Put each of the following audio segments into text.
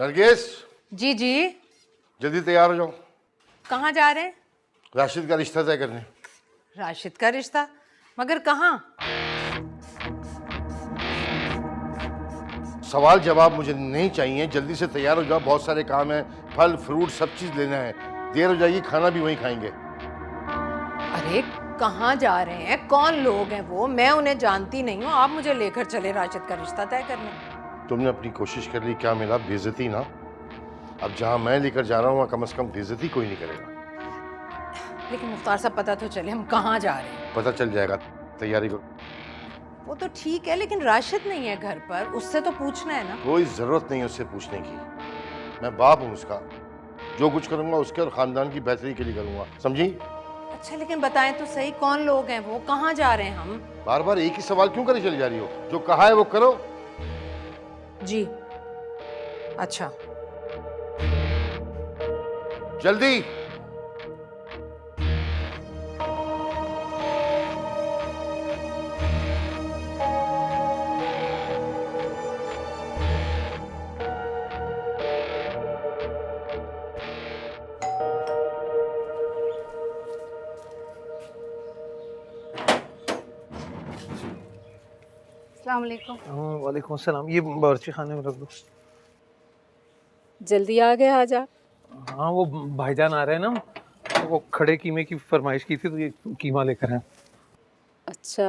नरगिस, जी जी। जल्दी तैयार हो जाओ। कहाँ जा रहे हैं? राशिद का रिश्ता तय करने। राशिद का रिश्ता? मगर कहाँ? सवाल जवाब मुझे नहीं चाहिए, जल्दी से तैयार हो जाओ, बहुत सारे काम है, फल फ्रूट सब चीज लेना है। देर हो जाएगी, खाना भी वहीं खाएंगे। अरे कहाँ जा रहे हैं? कौन लोग हैं वो? मैं उन्हें जानती नहीं हूँ। आप मुझे लेकर चले राशिद का रिश्ता तय करने। तुमने अपनी कोशिश कर ली, क्या मिला? बेइज्जती ना। अब जहां मैं लेकर जा रहा हूँ वहां कम से कम बेइज्जती कोई नहीं करेगा। लेकिन मुख्तार साहब, पता तो चले हम कहाँ जा रहे हैं। पता चल जाएगा, तैयारी करो। वो तो ठीक है, लेकिन राशिद नहीं है घर पर, उससे तो पूछना है ना। कोई जरूरत नहीं है उससे पूछने की। मैं बाप हूँ उसका, जो कुछ करूंगा उसके और खानदान की बेहतरी के लिए करूंगा, समझी? अच्छा लेकिन बताएं तो सही, कौन लोग हैं वो? कहाँ जा रहे हैं हम? बार बार एक ही सवाल क्यों करे चली जा रही हो? जो कहा है वो करो। जी अच्छा। जल्दी। अस्सलाम वालेकुम। वालेकुम अस्सलाम। ये बावर्ची खाने में रख दो। जल्दी आ गए आज आप। हाँ, वो भाईजान आ रहे हैं ना, वो खड़े कीमे की फरमाइश की थी तो ये कीमा लेकर आए। अच्छा,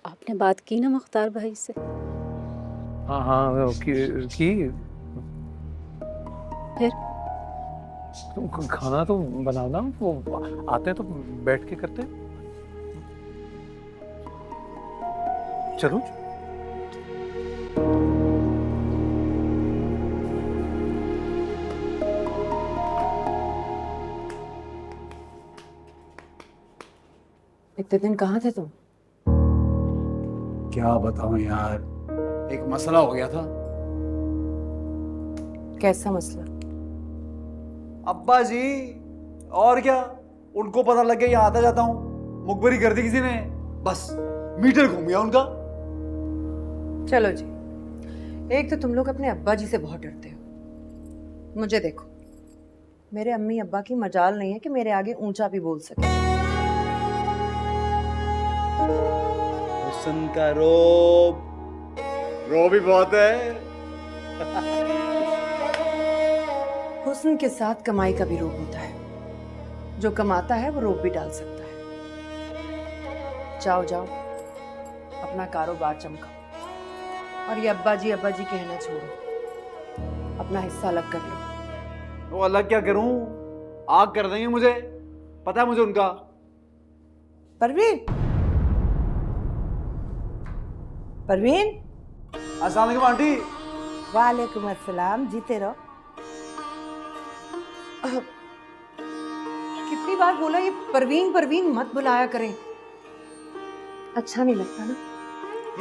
आपने बात की ना मुख्तार भाई से? हाँ हाँ, वो की फिर तुम खाना तो बनाओ ना, वो आते हैं तो बैठ के करते हैं। चलो। इतने दिन कहाँ थे तुम? क्या बताऊं यार, एक मसला हो गया था। कैसा मसला? अब्बा जी, और क्या, उनको पता लग गया यहाँ आता जाता हूँ, मुखबरी कर दी किसी ने, बस मीटर घूम गया उनका। चलो जी, एक तो तुम लोग अपने अब्बा जी से बहुत डरते हो। मुझे देखो, मेरे अम्मी अब्बा की मजाल नहीं है कि मेरे आगे ऊंचा भी बोल सके। हुस्न का रोब भी बहुत है। हुस्न के साथ कमाई का भी रोब होता है। जो कमाता है वो रोब भी डाल सकता है। जाओ जाओ, अपना कारोबार चमकाओ और ये अब्बा जी कहना छोड़ो, अपना हिस्सा अलग कर लो। वो अलग क्या करूं, आग कर देंगे मुझे, पता है मुझे उनका। परवीन, परवीन। अस्सलाम वालेकुम आंटी। वालेकुम अस्सलाम, जीते रहो। कितनी बार बोला ये परवीन परवीन मत बुलाया करें, अच्छा नहीं लगता ना।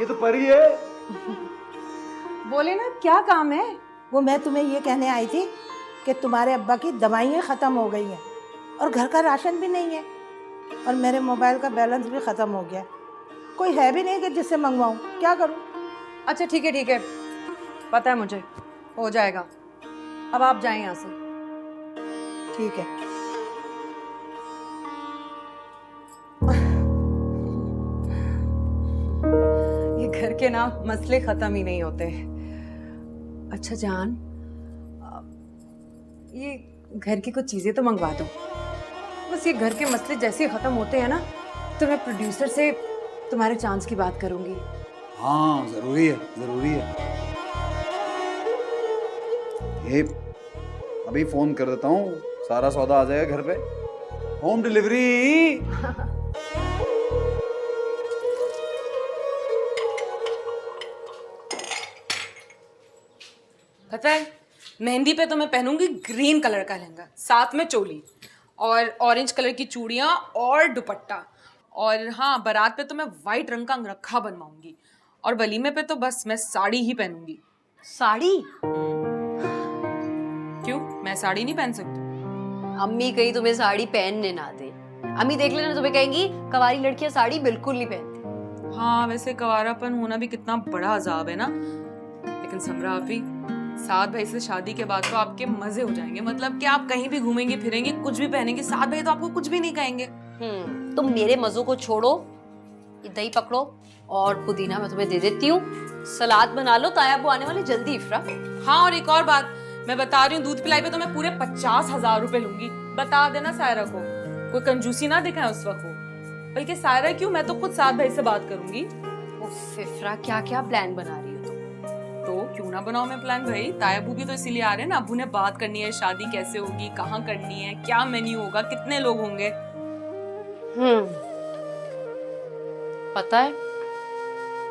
ये तो परी है। बोले ना, क्या काम है? वो मैं तुम्हें ये कहने आई थी कि तुम्हारे अब्बा की दवाइयाँ ख़त्म हो गई हैं और घर का राशन भी नहीं है और मेरे मोबाइल का बैलेंस भी ख़त्म हो गया। कोई है भी नहीं कि जिससे मंगवाऊँ, क्या करूँ? अच्छा ठीक है, पता है मुझे, हो जाएगा। अब आप जाएं यहाँ से। ठीक है। ये घर के ना मसले खत्म ही नहीं होते। अच्छा जान, ये घर की कुछ चीजें तो मंगवा दो। बस ये घर के मसले जैसे ही खत्म होते हैं ना, तो मैं प्रोड्यूसर से तुम्हारे चांस की बात करूंगी। हाँ जरूरी है, जरूरी है। ये अभी फोन कर देता हूँ, सारा सौदा आ जाएगा घर पे, होम डिलीवरी। पता है, मेहंदी पे तो मैं पहनूंगी ग्रीन कलर का लहंगा, साथ में चोली और ऑरेंज कलर की चूड़ियां और दुपट्टा, और हाँ बारात पे तो मैं वाइट रंग का अंगरखा बनवाऊंगी, और वलीमे पे तो बस मैं साड़ी ही पहनूंगी। साड़ी? क्यों, मैं साड़ी नहीं पहन सकती? अम्मी कहीं तुम्हें साड़ी पहनने ना दे। अम्मी देख लेना, तुम्हें कहेंगी कवारी लड़कियां साड़ी बिल्कुल नहीं पहनती। हाँ वैसे कवारापन होना भी कितना बड़ा अजाब है ना। लेकिन समरा आपी, सात भाई से शादी के बाद तो आपके मजे हो जाएंगे, मतलब कि आप कहीं भी घूमेंगे फिरेंगे कुछ भी पहनेंगे, सात भाई तो आपको कुछ भी नहीं कहेंगे। तुम मेरे मजों को छोड़ो, ये दही पकड़ो और पुदीना मैं तुम्हें दे देती हूँ, सलाद बना लो, ताया अब्बू आने वाले जल्दी इफ्रा। हाँ और एक और बात मैं बता रही हूँ, दूध पिलाई पे तो मैं पूरे 50,000 रुपए लूंगी। बता देना सायरा को, कोई कंजूसी ना दिखाए उस वक्त वो, बल्कि सायरा क्यों, मैं तो खुद सात भाई से बात करूंगी। उफ इफ्रा, क्या क्या प्लान बना रही हो तुम? तो क्यों ना बनाओ मैं प्लान भाई, ताया अब्बू भी तो इसीलिए आ रहे हैं ना, अब्बू ने बात करनी है शादी कैसे होगी, कहाँ करनी है, क्या मेन्यू होगा, कितने लोग होंगे। पता है,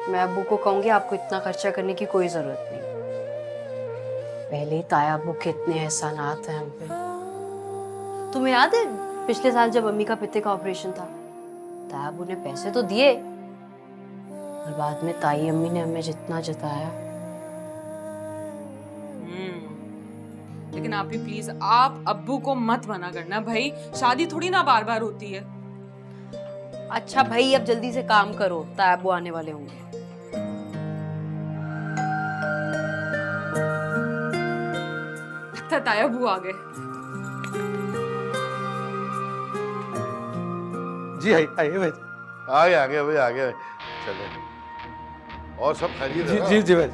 मैं अब्बू को कहूंगी आपको इतना खर्चा करने की कोई जरूरत नहीं, पहले ही ताया अब्बू के इतने एहसानात हैं हम पे। तुम्हें याद है पिछले साल जब अम्मी का पित्ते का ऑपरेशन था, ताया अब्बू ने पैसे तो दिए और बाद में ताई अम्मी ने हमें जितना जताया। लेकिन आप भी प्लीज, आप अब्बू को मत मना करना भाई, शादी थोड़ी ना बार बार होती है। अच्छा भाई अब जल्दी से काम करो, ताया अब्बू आने वाले होंगे। ताया अब्बू आ गए। जी आइए भाई। आ गए भाई, आ गए। चलो, और सब खैरियत है जी ना? जी जी भाई।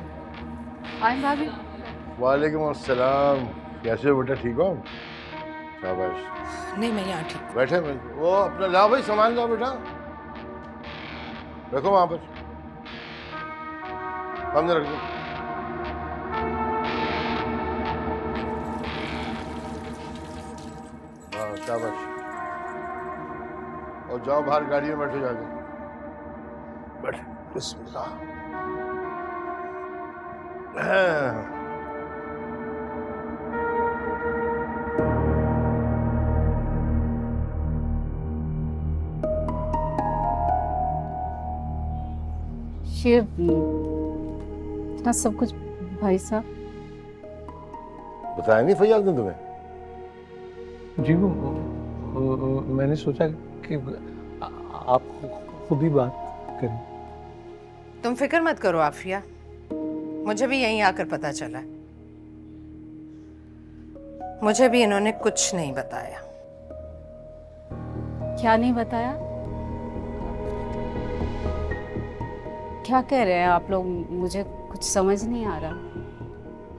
आए भाभी। वालेकुम अस्सलाम, कैसे हो बेटा, ठीक हो? शाबाश। नहीं मैं यहाँ ठीक। बैठे भाई, वो अपना लाओ भाई, सामान लाओ बेटा, रखो वहां पर, सामने रख दो। हाँ शाबाश, और जाओ बाहर गाड़ी में बैठो जाके, बैठ। बिस्मिल्लाह। ये इतना सब कुछ भाई साहब? बताया नहीं फैयाज ने तुम्हें? जी वो मैंने सोचा कि आप खुद ही बात करें। तुम फिक्र मत करो आफिया, मुझे भी यहीं आकर पता चला, मुझे भी इन्होंने कुछ नहीं बताया। क्या नहीं बताया? क्या कह रहे हैं आप लोग, मुझे कुछ समझ नहीं आ रहा।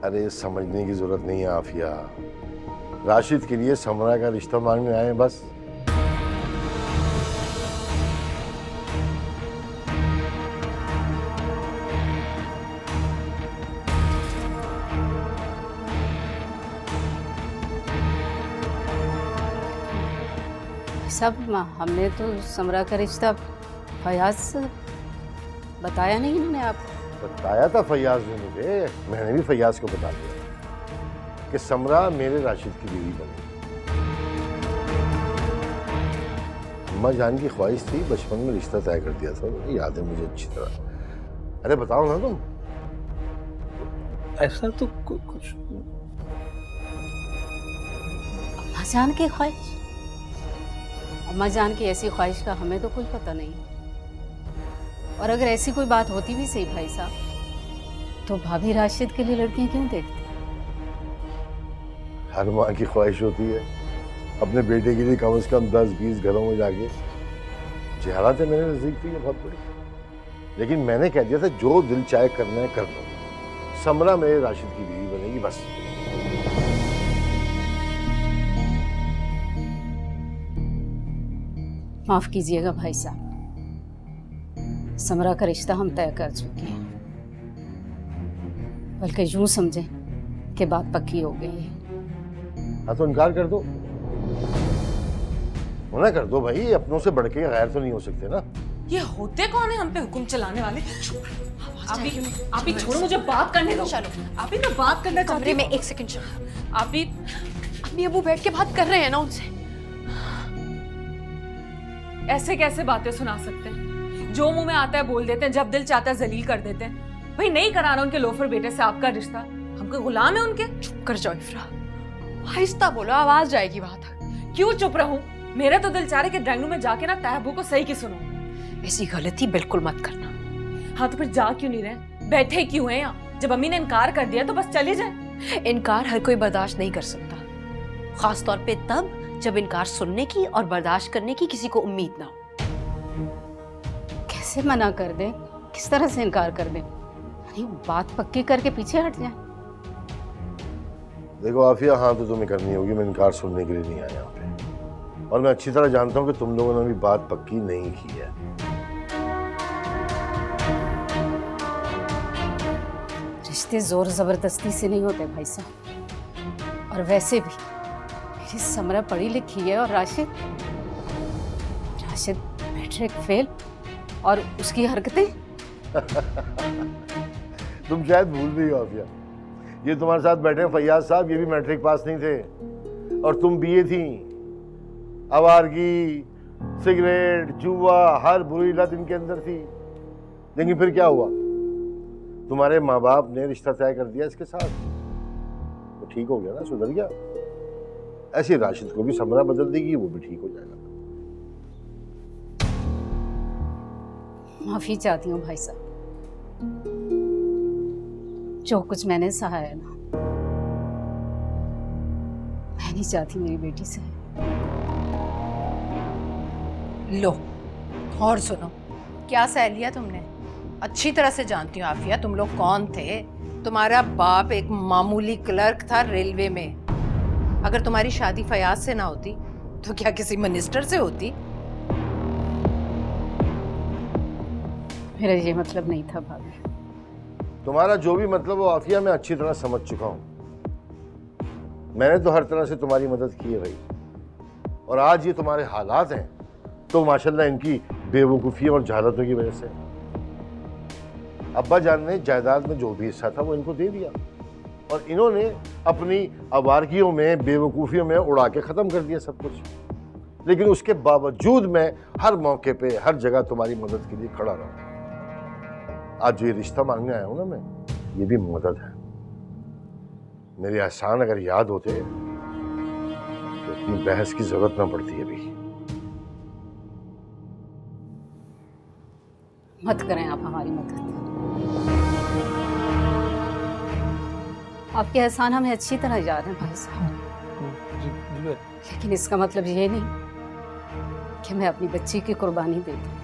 अरे समझने की जरूरत नहीं है आफिया, राशिद के लिए समरा का रिश्ता मांगने आए हैं बस। सब हमने तो समरा का रिश्ता फयाज से बताया नहीं इन्होंने आपको? बताया था फैयाज ने मुझे, मैंने भी फैयाज को बता दिया कि समरा मेरे राशिद की बीवी बनी। अम्मा जान की ख्वाहिश थी, बचपन में रिश्ता तय कर दिया था, याद है मुझे अच्छी तरह। अरे बताओ ना तुम। ऐसा तो कुछ अम्मा जान की ख्वाहिश? अम्मा जान की ऐसी ख्वाहिश का हमें तो कुछ पता नहीं, और अगर ऐसी कोई बात होती भी सही भाई साहब, तो भाभी राशिद के लिए लड़कियां क्यों देखती? हर माँ की ख्वाहिश होती है अपने बेटे के लिए कम से कम 10-20 घरों में जाके। जहालत है मेरे नजदीक थी ये बहुत बड़ी, लेकिन मैंने कह दिया था जो दिल चाहे करना है कर लो, समरा मेरे राशिद की बीवी बनेगी बस। माफ कीजिएगा भाई साहब, समरा का रिश्ता हम तय कर चुके हैं, बल्कि यूं समझे कि बात पक्की हो गई है। हाँ तो इनकार कर दो, मना कर दो भाई, अपनों से बढ़ के गैर तो नहीं हो सकते ना। ये होते कौन है हम पे हुक्म चलाने वाले? आप ही छोड़ो, मुझे बात करने दो। चलो आप ही, मैं बात करना चाहती कमरे हूँ। में 1 सेकंड चलो। आप ही, अम्मी अब्बू बैठ के बात कर रहे हैं ना उनसे। ऐसे कैसे बातें सुना सकते हैं? जो मुंह में आता है बोल देते हैं, जब दिल चाहता है जलील कर देते हैं। भाई नहीं कराना उनके लोफर बेटे से आपका रिश्ता, हम कोई गुलाम है उनके? चुप कर जाओ इफ्रा, आहिस्ता बोलो, आवाज जाएगी वहां तक। क्यों चुप रहूं? मेरा तो दिल चाह रहा है कि ड्राइंग रूम में जाके ना ताहबू को सही की सुनो। ऐसी गलती बिल्कुल मत करना। हाँ तो फिर जा क्यों नहीं रहे? बैठे क्यों हैं यहाँ? जब अम्मी ने इनकार कर दिया तो बस चले जाए। इनकार हर कोई बर्दाश्त नहीं कर सकता, खास तौर पे तब जब इनकार सुनने की और बर्दाश्त करने की किसी को उम्मीद ना हो। कैसे मना कर दें, किस तरह से इनकार कर दें? यानी बात पक्की करके पीछे हट जाए। देखो आफिया, हाँ तो तुम्हें करनी होगी, मैं इनकार सुनने के लिए नहीं आया यहाँ पे। और मैं अच्छी तरह जानता हूँ कि तुम लोगों ने भी बात पक्की नहीं की है। रिश्ते जोर जबरदस्ती से नहीं होते भाई साहब। और वैसे भी मेरी समरा पढ़ी लिखी है और राशिद मैट्रिक फेल, और उसकी हरकतें। तुम शायद भूल गई हो आफिया, ये तुम्हारे साथ बैठे हैं फैयाज साहब, ये भी मैट्रिक पास नहीं थे और तुम बीए थी। आवारगी, सिगरेट, जुआ, हर बुरी लत इनके अंदर थी। लेकिन फिर क्या हुआ, तुम्हारे माँ बाप ने रिश्ता तय कर दिया इसके साथ, तो ठीक हो गया ना, सुधर गया। ऐसे राशिद को भी समरा बदल देगी, वो भी ठीक हो जाएगा। माफी चाहती हूँ भाई साहब, जो कुछ मैंने सहा है ना, मैं नहीं चाहती मेरी बेटी से। लो और सुनो, क्या सह लिया तुमने? अच्छी तरह से जानती हूँ आफिया, तुम लोग कौन थे। तुम्हारा बाप एक मामूली क्लर्क था रेलवे में। अगर तुम्हारी शादी फयाज से ना होती तो क्या किसी मिनिस्टर से होती? मेरा ये मतलब नहीं था भाभी। तुम्हारा जो भी मतलब हो आफिया, मैं अच्छी तरह समझ चुका हूं। मैंने तो हर तरह से तुम्हारी मदद की है भाई, और आज ये तुम्हारे हालात हैं तो माशाल्लाह इनकी बेवकूफ़ी और जहालतों की वजह से। अब्बा जान ने जायदाद में जो भी हिस्सा था वो इनको दे दिया, और इन्होंने अपनी आवारगियों में, बेवकूफ़ियों में उड़ा के ख़त्म कर दिया सब कुछ। लेकिन उसके बावजूद मैं हर मौके पे, हर जगह तुम्हारी मदद के लिए खड़ा रहा। आज जो ये रिश्ता मांगने आया हूं ना मैं, ये भी मदद है। मेरे एहसान अगर याद होते तो इतनी बहस की जरूरत ना पड़ती अभी। मत करें आप हमारी मदद। आपके एहसान हमें अच्छी तरह याद है भाई साहब, जी। लेकिन इसका मतलब ये नहीं कि मैं अपनी बच्ची की कुर्बानी दे दूं।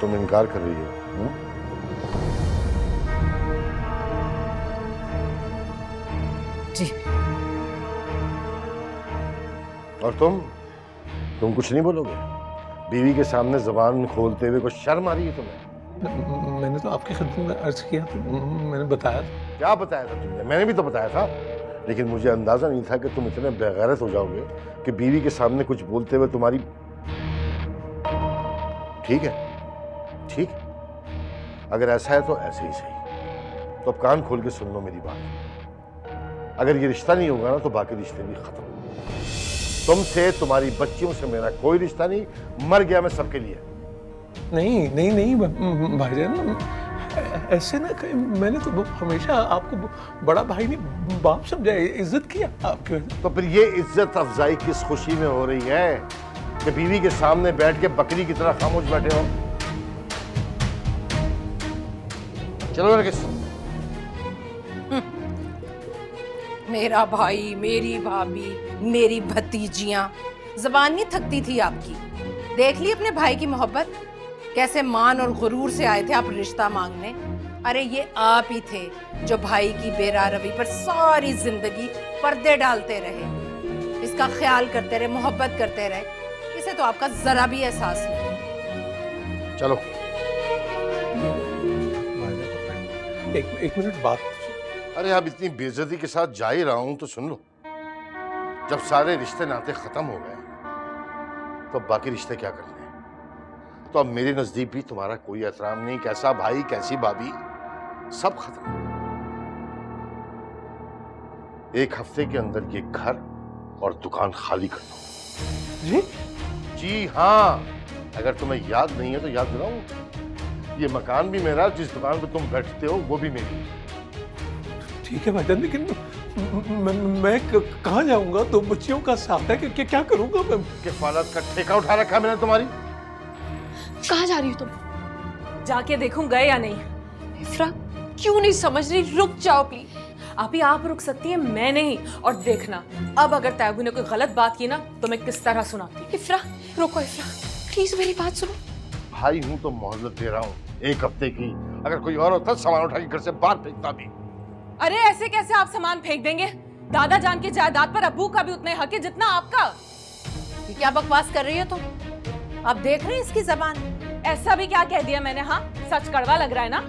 तुम इनकार कर रही हो? जी। और तुम कुछ नहीं बोलोगे? बीवी के सामने जबान खोलते हुए कुछ शर्म आ रही है तुम्हें? मैंने तो आपकी खिदमत में अर्ज किया, तो मैंने बताया था। क्या बताया था तुमने? मैंने भी तो बताया था, लेकिन मुझे अंदाजा नहीं था कि तुम इतने बेगैरत हो जाओगे कि बीवी के सामने कुछ बोलते हुए तुम्हारी। ठीक है, ठीक है, अगर ऐसा है तो ऐसे ही सही। तो अब कान खोल के सुन लो मेरी बात। अगर ये रिश्ता नहीं होगा ना तो बाकी रिश्ते भी खत्म। तुमसे, तुम्हारी बच्चियों से मेरा कोई रिश्ता नहीं, मर गया मैं सबके लिए। नहीं नहीं नहीं भाईजान, ऐसे ना कहीं। मैंने तो हमेशा आपको बड़ा भाई नहीं बाप समझा, इज्जत किया आपकी वजह। तो फिर ये इज्जत अफजाई किस खुशी में हो रही है कि बीवी के सामने बैठ के बकरी की तरह खामोश बैठे हो? चलो नरगिस। मेरा भाई, मेरी भाभी, मेरी भतीजियां, जबान नहीं थकती थी आपकी। देख ली अपने भाई की मोहब्बत, कैसे मान और गुरूर से आए थे आप रिश्ता मांगने। अरे ये आप ही थे जो भाई की बेरारवी पर सारी जिंदगी पर्दे डालते रहे, इसका ख्याल करते रहे, मोहब्बत करते रहे। इसे तो आपका जरा भी एहसास नहीं। चलो एक मिनट बात। अरे अब इतनी बेइज्जती के साथ जा ही रहा हूं तो सुन लो। जब सारे रिश्ते नाते खत्म हो गए तो बाकी रिश्ते क्या करने हैं? तो अब मेरे नजदीक भी तुम्हारा कोई एहतराम नहीं, कैसा भाई कैसी भाभी, सब खत्म। एक हफ्ते के अंदर ये घर और दुकान खाली कर दो। जी जी हाँ, अगर तुम्हें याद नहीं है तो याद दिलाऊं, ये मकान भी मेरा, जिस दुकान पर तुम बैठते हो वो भी मेरी। ठीक है भाईजान, लेकिन मैं कहाँ जाऊंगा? दो बच्चियों का साथ है कि क्या करूंगा मैं? किफालत का ठेका उठा रखा है मैंने तुम्हारी। कहाँ जा रही हो तुम? जाके देखूं गए या नहीं। इफ्रा क्यों नहीं समझ रही? रुक जाओ प्लीज। अभी आप रुक सकती हैं, मैं नहीं। और देखना अब अगर तैबू ने कोई गलत बात की ना तो मैं किस तरह सुनाती। इफ्रा रुको, इफ्रा प्लीज मेरी बात सुनो। भाई हूं तो मोहलत दे रहा हूँ 1 हफ्ते की। अगर कोई और होता सामान उठा के घर से बाहर फेंकता भी। अरे ऐसे कैसे आप सामान फेंक देंगे? दादा जान की जायदाद पर अब्बू का भी उतना ही हक है जितना आपका। ये क्या बकवास कर रही हो तुम? आप देख रहे हैं इसकी जबान? ऐसा भी क्या कह दिया मैंने? हाँ सच कड़वा लग रहा है ना?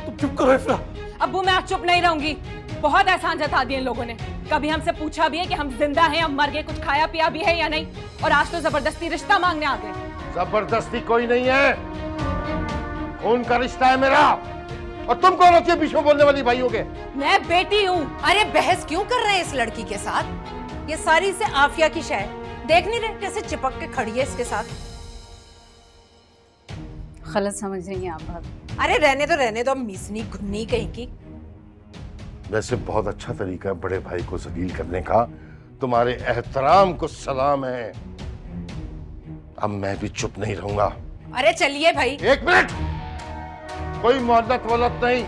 तुम चुप करो इफ्रा। अब्बू मैं आज चुप नहीं रहूंगी। बहुत एहसान जता दिए इन लोगों ने। कभी हमसे पूछा भी है कि हम जिंदा हैं, हम मर गए, कुछ खाया पिया भी है या नहीं। और आज तो जबरदस्ती रिश्ता मांगने आ गए। जबरदस्ती कोई नहीं है, खून का रिश्ता है मेरा। और तुम कौन होती है बीच में बोलने वाली भाइयों के? मैं बेटी हूँ। अरे बहस क्यों कर रहे हैं इस लड़की के साथ? ये सारी से आफिया की शय। देख नहीं रहे कैसे चिपक के खड़ी है इसके साथ? गलत समझ रही हैं आप भाभी। अरे रहने दो मीसनी घुन्नी कहीं की। वैसे बहुत अच्छा तरीका है बड़े भाई को जलील करने का। तुम्हारे एहतराम को सलाम है। अब मैं भी चुप नहीं रहूंगा। अरे चलिए भाई। 1 मिनट, कोई मोहल्लत वोलत नहीं।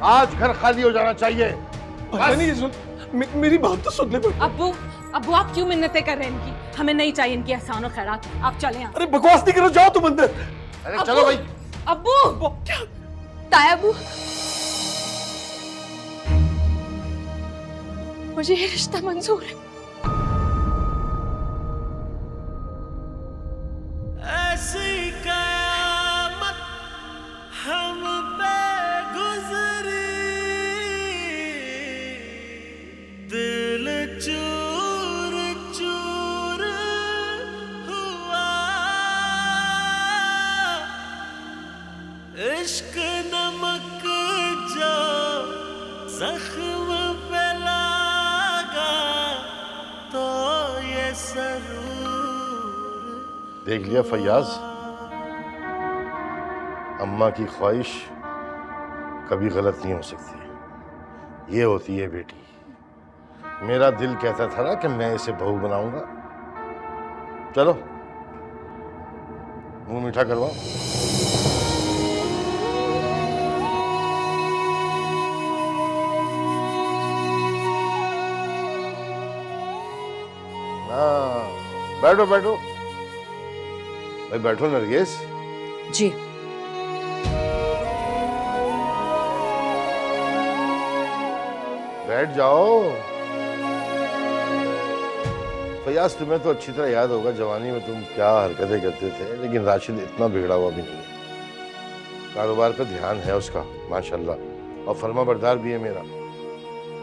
आज घर खाली हो जाना चाहिए। मेरी बात तो सुन ले। अब्बू अब्बू आप क्यों मिन्नतें कर रहे हैं इनकी? हमें नहीं चाहिए इनकी एहसान और खैरात। आप चले यहाँ। अरे बकवास नहीं करो, जाओ तुम अंदर। अरे चलो भाई। अब्बू तायाबू मुझे ये रिश्ता मंजूर है। ऐसी कयामत हम पे गुजरी, दिल चूर चूर हुआ, इश्क नमक जो जख्म पे लगा तो ये सरूर। देख लिया फैयाज, अम्मा की ख्वाहिश कभी गलत नहीं हो सकती। ये होती है बेटी। मेरा दिल कहता था ना कि मैं इसे बहू बनाऊंगा। चलो मुंह मीठा करवाओ। हाँ बैठो बैठो भाई, बैठो नरगिस। जी बैठ जाओ। फयाज तुम्हें तो अच्छी तरह याद होगा जवानी में तुम क्या हरकतें करते थे, लेकिन राशिद इतना बिगड़ा हुआ भी नहीं है। कारोबार पे ध्यान है उसका माशाल्लाह, और फर्मा बरदार भी है मेरा।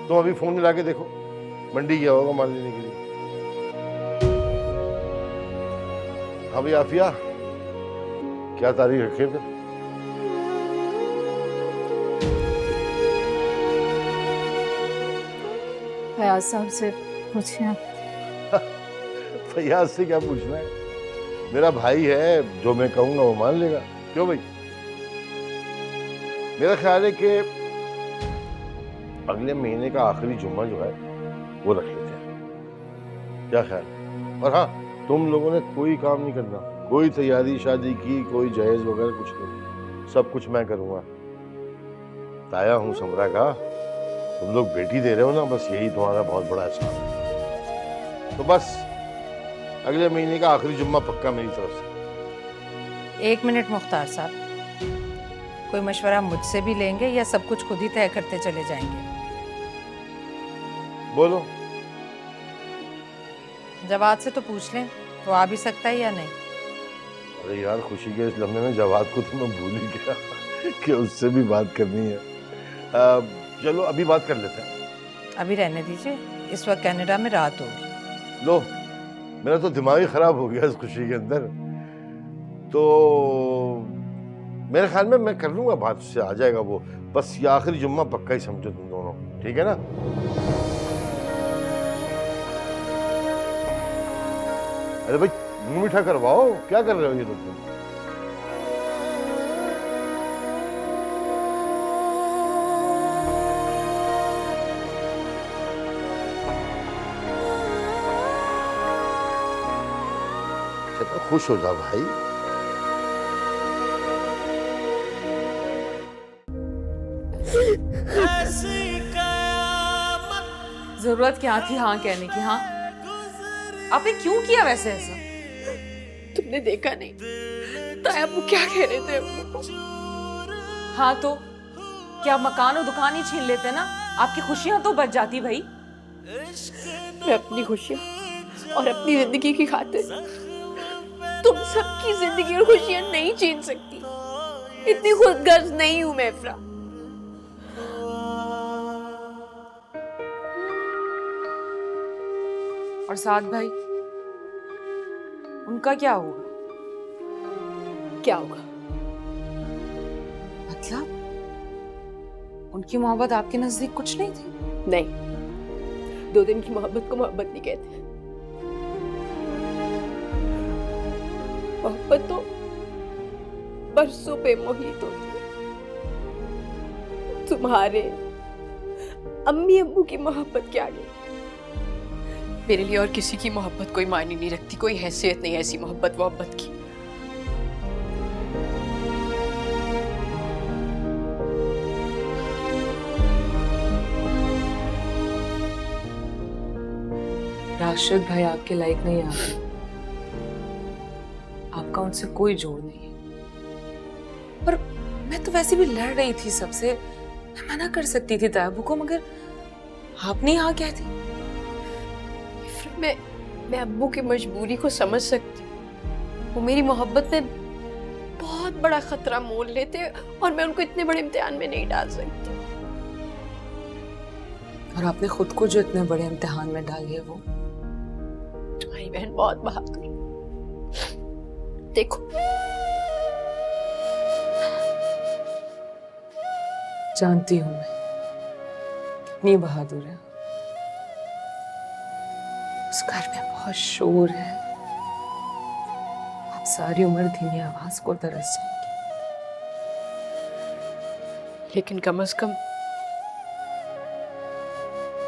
तुम अभी फोन मिला के देखो, मंडी गया होगा माल लेने के लिए। हाँ भाई आफिया, क्या तारीख रखे फिर? फयाज साहब से पूछिए। फयाज से क्या पूछना है? मेरा भाई है, जो मैं कहूंगा वो मान लेगा। क्यों भाई? मेरा ख्याल है कि अगले महीने का आखिरी जुम्मा जो है वो रख लेते हैं। क्या ख्याल? और हाँ, तुम लोगों ने कोई काम नहीं करना, कोई तैयारी शादी की, कोई जहेज वगैरह कुछ नहीं। सब कुछ मैं करूंगा। ताया हूं समरा का, तुम लोग बेटी दे रहे हो ना, बस यही तुम्हारा बहुत बड़ा एहसान है। तो बस अगले महीने का आखिरी जुम्मा पक्का मेरी तरफ से। 1 मिनट मुख्तार साहब, कोई मशवरा मुझसे भी लेंगे या सब कुछ खुद ही तय करते चले जाएंगे? बोलो। जवाब से तो पूछ लें, तो आ भी सकता है या नहीं? अरे यार, खुशी के इस लम्हे में जवाब को तो मैं भूल ही गया कि उससे भी बात करनी है। चलो अभी बात कर लेते हैं। अभी रहने दीजिए, इस वक्त कनाडा में रात होगी। लो, मेरा तो दिमाग ही खराब हो गया इस खुशी के अंदर। तो मेरे ख्याल में मैं कर लूंगा बात, से आ जाएगा वो। बस ये आखिरी जुम्मा पक्का ही समझो तुम दोनों, ठीक है ना? अरे भाई मुंह मीठा करवाओ, क्या कर रहे हो ये लोग तुम? कहता खुश हो जा भाई। जरूरत क्या थी हाँ कहने की? हाँ, आपने क्यों किया वैसे ऐसा? तुमने देखा नहीं ताया वो क्या कह रहे थे? हाँ तो क्या मकान और दुकान ही छीन लेते ना? आपकी खुशियां तो बच जाती भाई। मैं अपनी खुशियां और अपनी जिंदगी की खातिर तुम सबकी जिंदगी और खुशियां नहीं छीन सकती। इतनी खुदगर्ज नहीं हूं मैं इफ्रा। और साथ भाई, उनका क्या हुआ? क्या होगा? मतलब उनकी मोहब्बत आपके नजदीक कुछ नहीं थी? नहीं, 2 दिन की मोहब्बत को मोहब्बत नहीं कहते। मोहब्बत तो बरसों पे मोहित होती है। तुम्हारे अम्मी अब्बू की मोहब्बत क्या आगे? मेरे लिए और किसी की मोहब्बत कोई मायने नहीं रखती, कोई हैसियत नहीं ऐसी मोहब्बत मोहब्बत की। राशिद भाई आपके लायक नहीं आते। आपका उनसे कोई जोड़ नहीं है। पर मैं तो वैसे भी लड़ रही थी सबसे। मैं मना कर सकती थी तायाबू को, मगर आपने हाँ कहती। मैं अब्बू की मजबूरी को समझ सकती हूँ। वो मेरी मोहब्बत में बहुत बड़ा खतरा मोल लेते और मैं उनको इतने बड़े इम्तिहान में नहीं डाल सकती। और आपने खुद को जो इतने बड़े इम्तिहान में डाली है वो। तुम्हारी बहन बहुत बहादुर। देखो जानती हूँ मैं कितनी बहादुर है। उस घर में बहुत शोर है। आप सारी उम्र धीमी आवाज को तरस जाएंगी। लेकिन कम से कम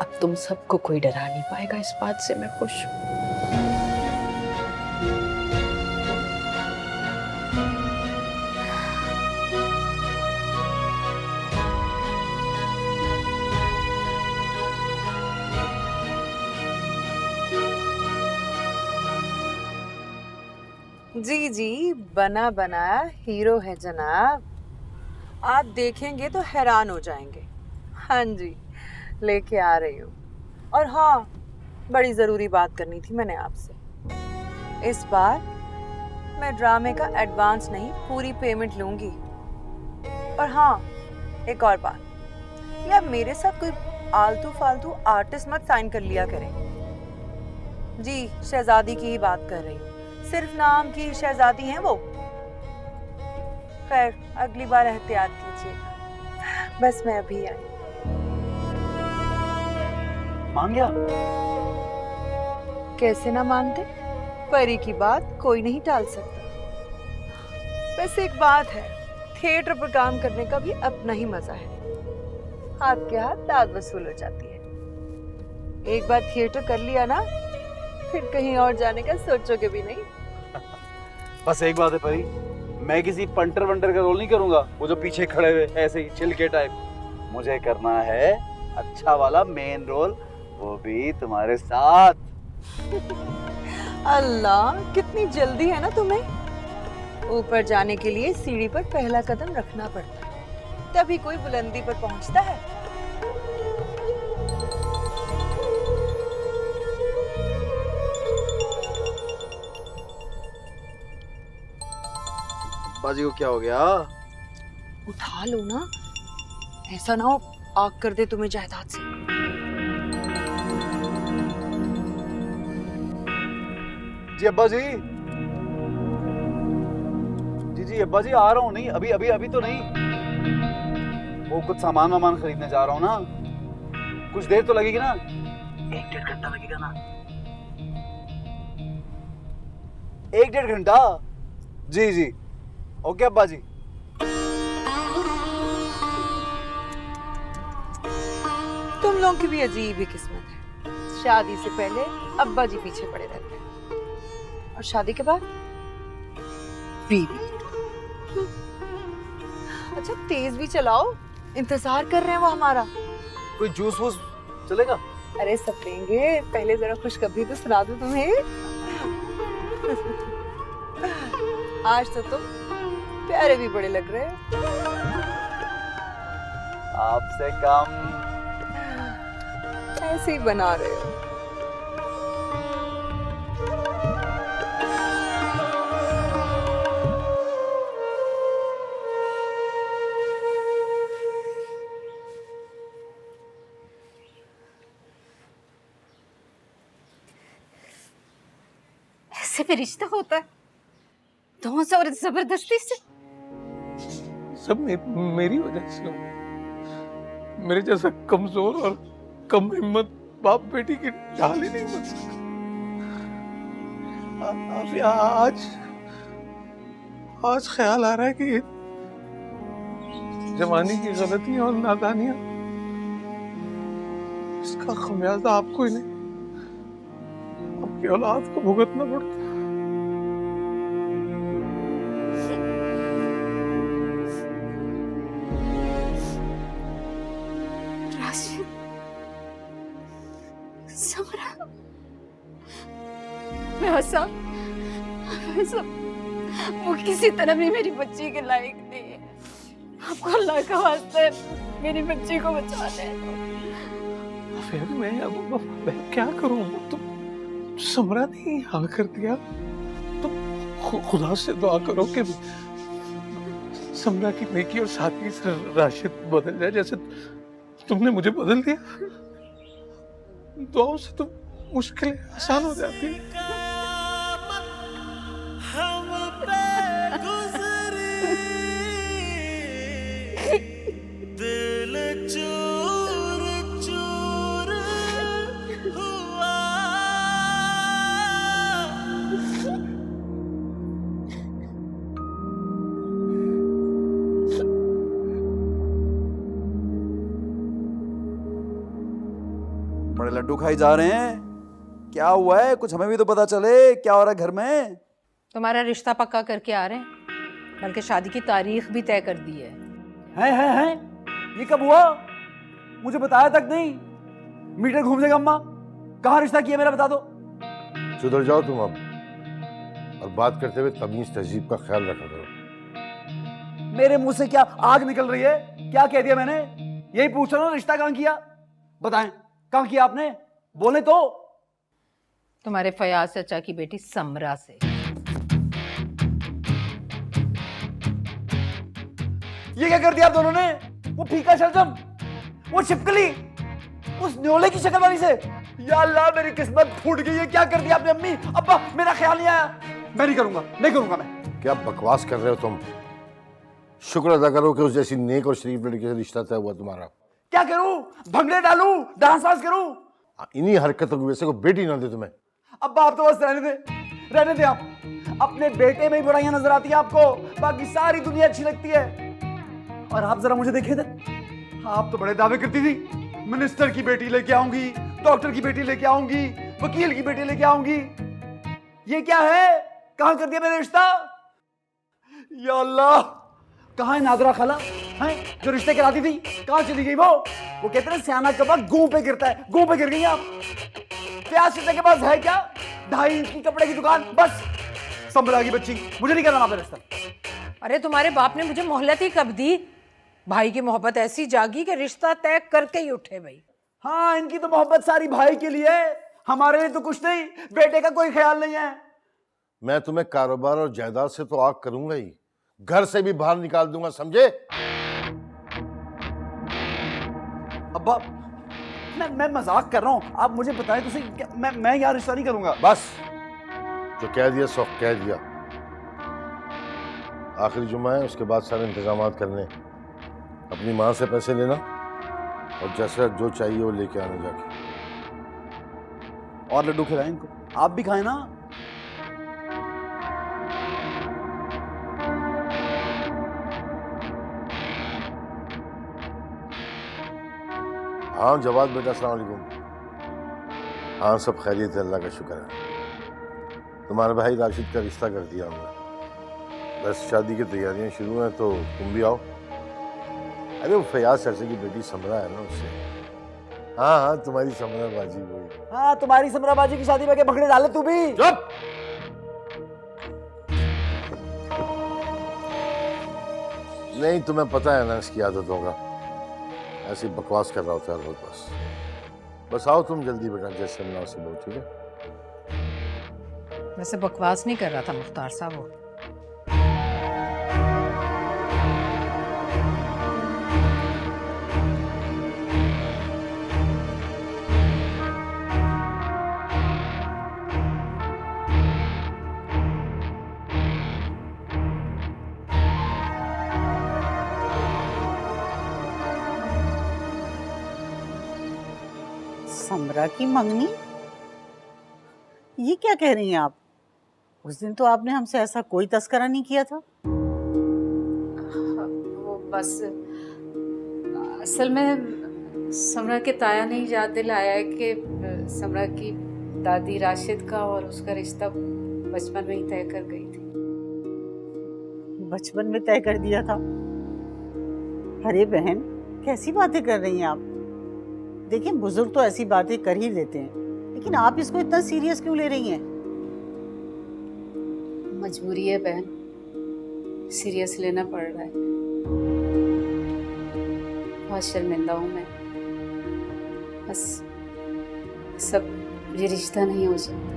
अब तुम सबको कोई डरा नहीं पाएगा, इस बात से मैं खुश हूं। जी जी, बना बनाया हीरो है जनाब। आप देखेंगे तो हैरान हो जाएंगे। हाँ जी, लेके आ रही हूँ। और हाँ, बड़ी ज़रूरी बात करनी थी मैंने आपसे। इस बार मैं ड्रामे का एडवांस नहीं, पूरी पेमेंट लूँगी। और हाँ, एक और बात, या मेरे साथ कोई आलतू फालतू आर्टिस्ट मत साइन कर लिया करें। जी, शहजादी की ही बात कर रही हूँ। सिर्फ नाम की शहजादी हैं वो। खैर, अगली बार एहतियात कीजिएगा। बस मैं अभी आई। मान गया? कैसे ना मानते? परी की बात कोई नहीं टाल सकता। वैसे एक बात है, थिएटर पर काम करने का भी अपना ही मजा है। हाथ के हाथ दाद वसूल हो जाती है। एक बार थिएटर कर लिया ना, फिर कहीं और जाने का सोचोगे भी नहीं। बस एक बात है परी, मैं किसी पंटर वंटर का रोल नहीं करूंगा, वो जो पीछे खड़े हुए ऐसे ही चिलके टाइप। मुझे करना है अच्छा वाला मेन रोल, वो भी तुम्हारे साथ। अल्लाह, कितनी जल्दी है ना तुम्हें। ऊपर जाने के लिए सीढ़ी पर पहला कदम रखना पड़ता है, तभी कोई बुलंदी पर पहुंचता है। बाजी को क्या हो गया? उठा लो ना, ऐसा ना हो आग कर दे तुम्हें जायदाद से। जी अब्बा जी। जी अब्बा जी, आ रहा हूँ। नहीं अभी अभी अभी तो नहीं, वो कुछ सामान वामान खरीदने जा रहा हूँ ना। कुछ देर तो लगेगी ना, 1-1.5 घंटा लगेगा ना। 1-1.5 घंटा? जी जी, ओके अब्बा जी। तुम लोगों की भी अजीब ही किस्मत है। शादी से पहले अब्बा जी पीछे पड़े रहते हैं और शादी के बाद बीवी। अच्छा तेज भी चलाओ, इंतजार कर रहे हैं वो हमारा। कोई जूस वूस चलेगा? अरे सब लेंगे, पहले जरा खुशखबरी तो सुना दूं तुम्हें। आज तो तुम प्यारे भी बड़े लग रहे हो। आपसे कम। ऐसे ही बना रहे हो। ऐसे भी रिश्ता होता है, दोनों से और जबरदस्ती से। सब मेरी वजह से हुआ। मेरे जैसा कमजोर और कम हिम्मत बाप बेटी की ढाल ही नहीं बन सकता। आज ख्याल आ रहा है कि जवानी की गलतियां और नादानियां, इसका खमियाजा आपको ही नहीं, आपकी औलाद को भुगतना पड़ता। वो किसी तरह भी मेरी बच्ची के लायक नहीं है। आपको अल्लाह का वास्ता है, मेरी बच्ची को बचा ले। फिर मैं क्या करूं? तो समरा ने हाँ कर दिया, तो खुदा से दुआ करो कि समरा की नेकी और साथी से राशिद बदल जाए, जैसे तुमने मुझे बदल दिया। दुआओं से तो मुश्किलें आसान हो जाती हैं। हम पे गुजरी दिल चूर चूर हुआ। बड़े लड्डू खाई जा रहे हैं, क्या हुआ है? कुछ हमें भी तो पता चले, क्या हो रहा है घर में? तुम्हारा रिश्ता पक्का करके आ रहे हैं, बल्कि शादी की तारीख भी तय कर दी है। हैं? ये कब हुआ? मुझे बताया तक नहीं। मीटर घूम जाएगा अम्मा। कहाँ रिश्ता किया मेरा, बता दो। सुधर जाओ तुम अब, और बात करते हुए तमीज तहजीब का ख्याल रखा करो। मेरे मुंह से क्या आग निकल रही है? क्या कह दिया मैंने? यही पूछ रहा हूँ, रिश्ता कहाँ किया? बताएं, कहाँ किया आपने? बोले तो। तुम्हारे फयाज चाचा की बेटी समरा से। ये क्या कर दिया आप दोनों ने? वो फीका शलजम, वो छिपकली, उस न्योले की शक्ल वाली से। या अल्लाह, मेरी किस्मत फूट गई है। क्या कर दिया आपने? अम्मी अब्बा, मेरा ख्याल नहीं आया। मैं नहीं करूंगा मैं। क्या बकवास कर रहे हो तुम? शुक्र अदा करो कि उस जैसी नेक और शरीफ लड़की से रिश्ता तय हुआ तुम्हारा। क्या करूं? भंगड़े डालूं, डांस वांस करूं? इन्हीं हरकतों की वजह से कोई बेटी ना दे तुम्हें। अब्बा आप तो बस रहने दे आप। अपने बेटे में ही बुराइयां नजर आती है आपको, बाकी सारी दुनिया अच्छी लगती है। और आप जरा मुझे देखे थे, आप तो बड़े दावे करती थी, मिनिस्टर की बेटी लेके आऊंगी, डॉक्टर की बेटी लेके आऊंगी, वकील की बेटी लेके आऊंगी। ये क्या है? कहां कर दिया मेरा रिश्ता? या अल्लाह, कहां है नादरा खाला है जो रिश्ते कराती थी? कहां चली गई वो? वो कहते हैं सियाना कबा गूं पे गिरता है। गूं पे गिर गई आप। प्याज सीधे के पास है क्या? 2.5 इंच की कपड़े की दुकान, बस। समरा की बच्ची, मुझे नहीं करना आपका रिश्ता। अरे तुम्हारे बाप ने मुझे मोहलत ही कब दी? भाई की मोहब्बत ऐसी जागी कि रिश्ता तय करके ही उठे भाई। हाँ, इनकी तो मोहब्बत सारी भाई के लिए है, हमारे लिए तो कुछ नहीं। बेटे का कोई ख्याल नहीं है। मैं तुम्हें कारोबार और जायदाद से तो आग करूंगा ही, घर से भी बाहर निकाल दूंगा, समझे? अब्बा, मैं मजाक कर रहा हूं। आप मुझे बताएं तो मैं यार रिश्ता नहीं करूंगा। बस, जो कह दिया सो कह दिया। आखिरी जुम्मा है, उसके बाद सारे इंतजामात करने। अपनी माँ से पैसे लेना और जैसा जो चाहिए वो लेके आना जाके। और लड्डू खिलाएं इनको, आप भी खाएं ना। हाँ जवाद बेटा, अस्सलाम वालेकुम। हाँ सब खैरियत है, अल्लाह का शुक्र है। तुम्हारे भाई राशिद का रिश्ता कर दिया हमने। बस शादी की तैयारियां शुरू हैं तो तुम भी आओ। अरे वो फयाज चाचा की बेटी समरा है ना, उससे। हाँ हाँ, तुम्हारी समरा बाजी वही। हाँ, तुम्हारी समराबाजी की शादी में के भगड़े डाले तू भी। चुप। नहीं, तुम्हें पता है ना इसकी आदतों का, ऐसी बकवास कर रहा होता है रोज। बस आओ तुम जल्दी बेटा, जैसे मुनासिब हो, ठीक है? वैसे बकवास नहीं कर रहा था मुख्तार साहब वो। समरा की मंगनी? ये क्या कह रही हैं आप? उस दिन तो आपने हमसे ऐसा कोई तस्करा नहीं किया था। वो बस असल में समरा के ताया ने याद दिलाया है कि समरा की दादी राशिद का और उसका रिश्ता बचपन में ही तय कर गई थी। बचपन में तय कर दिया था? अरे बहन, कैसी बातें कर रही हैं आप? देखिए, बुजुर्ग तो ऐसी बातें कर ही देते हैं, लेकिन आप इसको इतना सीरियस क्यों ले रही हैं? मजबूरी है बहन, सीरियस लेना पड़ रहा है। बहुत शर्मिंदा हूँ मैं, बस सब ये रिश्ता नहीं हो सकता।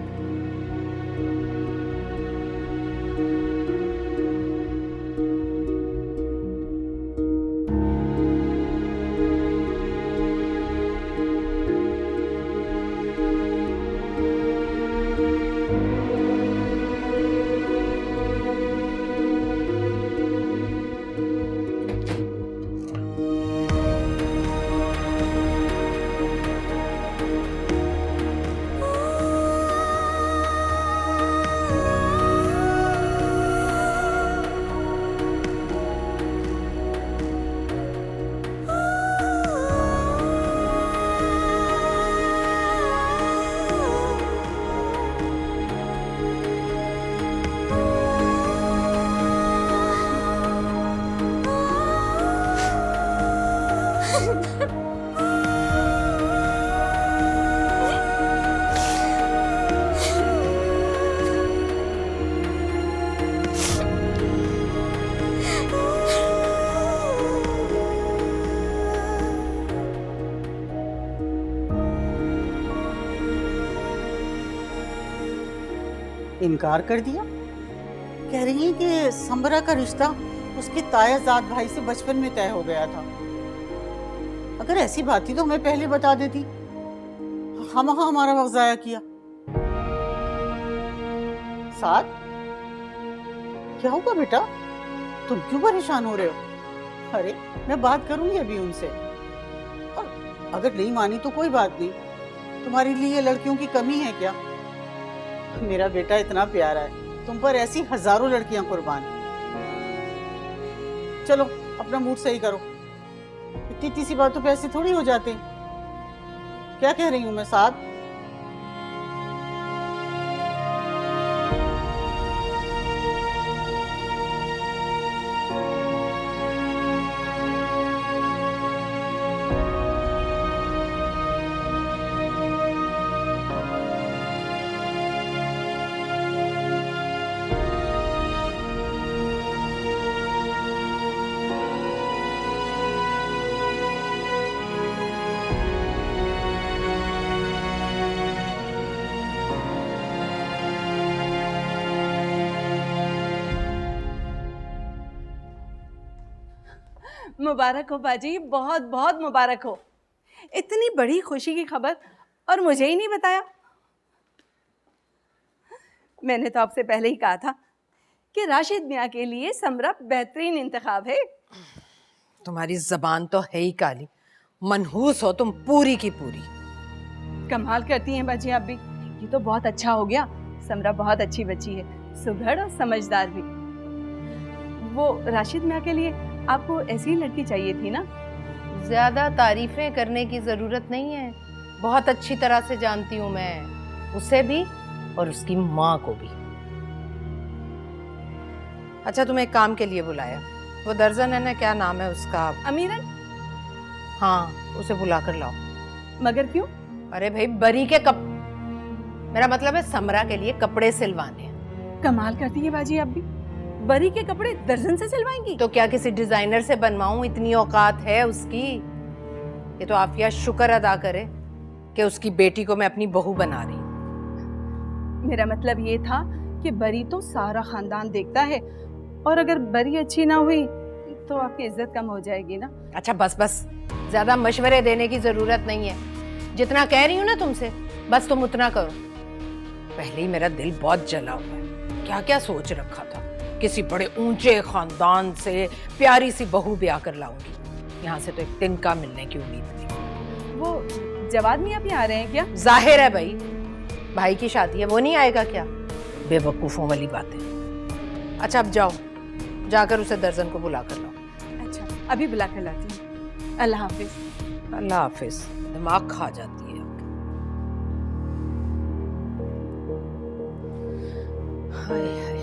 इनकार कर दिया? कह रही हैं कि समरा का रिश्ता उसके तायाजाद भाई से बचपन में तय हो गया था। अगर ऐसी बात थी तो मैं पहले बता देती, हम हमारा वक्त जाया किया। साथ क्या हुआ बेटा, तुम क्यों परेशान हो रहे हो? अरे मैं बात करूंगी अभी उनसे, और अगर नहीं मानी तो कोई बात नहीं। तुम्हारे लिए लड़कियों की कमी है क्या? मेरा बेटा इतना प्यारा है, तुम पर ऐसी हजारों लड़कियां कुर्बान। चलो अपना मूड सही करो, इतनी सी बातों पे ऐसे थोड़ी हो जाते। क्या कह रही हूं मैं साथ? मुबारक हो बाजी, बहुत बहुत मुबारक हो। इतनी बड़ी खुशी की खबर और मुझे ही नहीं बताया। मैंने तो आपसे पहले ही कहा था कि राशिद मियाँ के लिए समरा बेहतरीन इंतखाब है। तुम्हारी जबान तो है ही काली, मनहूस हो तुम पूरी की पूरी। कमाल करती हैं बाजी आप भी। ये तो बहुत अच्छा हो गया, समरा बहुत अच्छी बच्ची है, सुघड़ और समझदार भी। वो राशिद मियाँ के लिए आपको ऐसी ही लड़की चाहिए थी ना? ज्यादा तारीफें करने की जरूरत नहीं है, बहुत अच्छी तरह से जानती हूँ मैं उसे भी और उसकी माँ को भी। अच्छा तुम्हें एक काम के लिए बुलाया, वो दर्जन है ना, क्या नाम है उसका? अमीरन। हाँ, उसे बुला कर लाओ। मगर क्यों? अरे भाई बरी के मेरा मतलब है समरा के लिए कपड़े सिलवाने हैं। कमाल करती है बाजी, आप भी बरी के कपड़े दर्जन से सिलवाएंगी? तो क्या किसी डिजाइनर से बनवाऊं? इतनी औकात है उसकी। ये तो आफिया शुक्र अदा करे कि उसकी बेटी को मैं अपनी बहू बना रही हूं। मेरा मतलब ये था कि बरी तो सारा खानदान देखता है, और अगर बरी अच्छी ना हुई तो आपकी इज्जत कम हो जाएगी ना। अच्छा बस बस, ज्यादा मशवरे देने की जरूरत नहीं है। जितना कह रही हूँ ना तुमसे, बस तुम उतना करो। पहले ही मेरा दिल बहुत जला हुआ है। क्या क्या सोच रखा था, किसी बड़े ऊंचे खानदान से प्यारी सी बहू ब्याह कर लाऊंगी। यहाँ से तो एक तिनका मिलने की उम्मीद थी। वो जवाद मियां भी आ रहे हैं क्या? जाहिर है भाई की शादी है, वो नहीं आएगा क्या? बेवकूफों वाली बातें। अच्छा अब जाओ, जाकर उसे दर्जन को बुला कर लाओ। अच्छा अभी बुला कर लाती हूँ। अल्लाह हाफिज। अल्लाह हाफिज। दिमाग खा जाती है। हाय हाय।